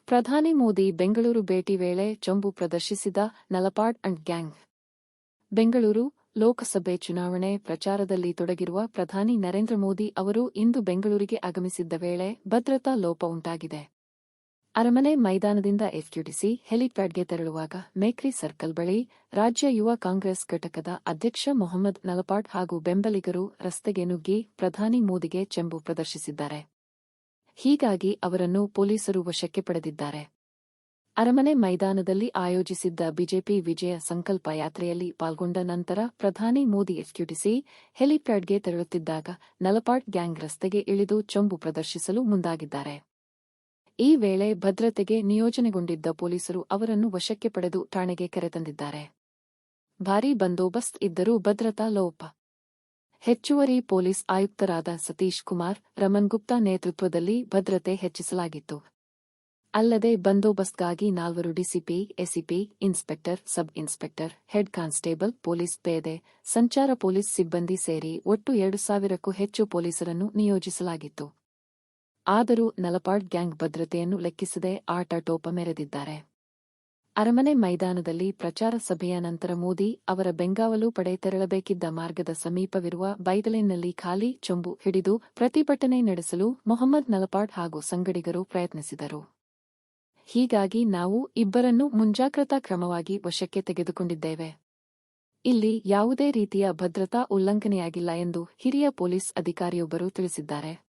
ಪ್ರಧಾನಿ ಮೋದಿ ಬೆಂಗಳೂರು ಭೇಟಿ ವೇಳೆ ಚೊಂಬು ಪ್ರದರ್ಶಿಸಿದ ನಲಪಾಡ್ ಅಂಡ್ ಗ್ಯಾಂಗ್. ಬೆಂಗಳೂರು ಲೋಕಸಭೆ ಚುನಾವಣೆ ಪ್ರಚಾರದಲ್ಲಿ ತೊಡಗಿರುವ ಪ್ರಧಾನಿ ನರೇಂದ್ರ ಮೋದಿ ಅವರು ಇಂದು ಬೆಂಗಳೂರಿಗೆ ಆಗಮಿಸಿದ್ದ ವೇಳೆ ಭದ್ರತಾ ಲೋಪ ಉಂಟಾಗಿದೆ. ಅರಮನೆ ಮೈದಾನದಿಂದ ಎಸ್ಕ್ಯೂಟಿಸಿ ಹೆಲಿಪ್ಯಾಡ್ಗೆ ತೆರಳುವಾಗ ಮೇಕ್ರಿ ಸರ್ಕಲ್ ಬಳಿ ರಾಜ್ಯ ಯುವ ಕಾಂಗ್ರೆಸ್ ಘಟಕದ ಅಧ್ಯಕ್ಷ ಮೊಹಮ್ಮದ್ ನಲಪಾಡ್ ಹಾಗೂ ಬೆಂಬಲಿಗರು ರಸ್ತೆಗೆ ನುಗ್ಗಿ ಪ್ರಧಾನಿ ಮೋದಿಗೆ ಚೆಂಬು ಪ್ರದರ್ಶಿಸಿದ್ದಾರೆ. ಹೀಗಾಗಿ ಅವರನ್ನು ಪೊಲೀಸರು ವಶಕ್ಕೆ ಪಡೆದಿದ್ದಾರೆ. ಅರಮನೆ ಮೈದಾನದಲ್ಲಿ ಆಯೋಜಿಸಿದ್ದ ಬಿಜೆಪಿ ವಿಜಯ ಸಂಕಲ್ಪ ಯಾತ್ರೆಯಲ್ಲಿ ಪಾಲ್ಗೊಂಡ ನಂತರ ಪ್ರಧಾನಿ ಮೋದಿ ಎಸ್ಕ್ಯೂಟಿಸಿ ಹೆಲಿಪ್ಯಾಡ್ಗೆ ತೆರಳುತ್ತಿದ್ದಾಗ ನಲಪಾಡ್ ಗ್ಯಾಂಗ್ ರಸ್ತೆಗೆ ಇಳಿದು ಚೊಂಬು ಪ್ರದರ್ಶಿಸಲು ಮುಂದಾಗಿದ್ದಾರೆ. ಈ ವೇಳೆ ಭದ್ರತೆಗೆ ನಿಯೋಜನೆಗೊಂಡಿದ್ದ ಪೊಲೀಸರು ಅವರನ್ನು ವಶಕ್ಕೆ ಪಡೆದು ಠಾಣೆಗೆ ಕರೆತಂದಿದ್ದಾರೆ. ಭಾರೀ ಬಂದೋಬಸ್ತ್ ಇದ್ದರೂ ಭದ್ರತಾ ಲೋಪ. ಹೆಚ್ಚುವರಿ ಪೊಲೀಸ್ ಆಯುಕ್ತರಾದ ಸತೀಶ್ ಕುಮಾರ್ ರಮನ್ ಗುಪ್ತಾ ನೇತೃತ್ವದಲ್ಲಿ ಭದ್ರತೆ ಹೆಚ್ಚಿಸಲಾಗಿತ್ತು. ಅಲ್ಲದೆ ಬಂದೋಬಸ್ತ್ಗಾಗಿ 4 DCP, ACP, inspector, sub inspector, head constable, police ಪೇದೆ, ಸಂಚಾರ ಪೊಲೀಸ್ ಸಿಬ್ಬಂದಿ ಸೇರಿ ಒಟ್ಟು 2,000ಕ್ಕೂ ಹೆಚ್ಚು ಪೊಲೀಸರನ್ನು ನಿಯೋಜಿಸಲಾಗಿತ್ತು. ಆದರೂ ನಲಪಾಡ್ ಗ್ಯಾಂಗ್ ಭದ್ರತೆಯನ್ನು ಲೆಕ್ಕಿಸದೆ ಆಟ-ಟೋಪ ಮೆರೆದಿದ್ದಾರೆ. ಅರಮನೆ ಮೈದಾನದಲ್ಲಿ ಪ್ರಚಾರ ಸಭೆಯ ನಂತರ ಮೋದಿ ಅವರ ಬೆಂಗಾವಲು ಪಡೆ ತೆರಳಬೇಕಿದ್ದ ಮಾರ್ಗದ ಸಮೀಪವಿರುವ ಬೈದಲೇನ್ನಲ್ಲಿ ಖಾಲಿ ಚೊಂಬು ಹಿಡಿದು ಪ್ರತಿಭಟನೆ ನಡೆಸಲು ಮೊಹಮ್ಮದ್ ನಲಪಾಡ್ ಹಾಗೂ ಸಂಗಡಿಗರು ಪ್ರಯತ್ನಿಸಿದರು. ಹೀಗಾಗಿ ನಾವು ಇಬ್ಬರನ್ನೂ ಮುಂಜಾಗ್ರತಾ ಕ್ರಮವಾಗಿ ವಶಕ್ಕೆ ತೆಗೆದುಕೊಂಡಿದ್ದೇವೆ. ಇಲ್ಲಿ ಯಾವುದೇ ರೀತಿಯ ಭದ್ರತಾ ಉಲ್ಲಂಘನೆಯಾಗಿಲ್ಲ ಎಂದು ಹಿರಿಯ ಪೊಲೀಸ್ ಅಧಿಕಾರಿಯೊಬ್ಬರು ತಿಳಿಸಿದ್ದಾರೆ.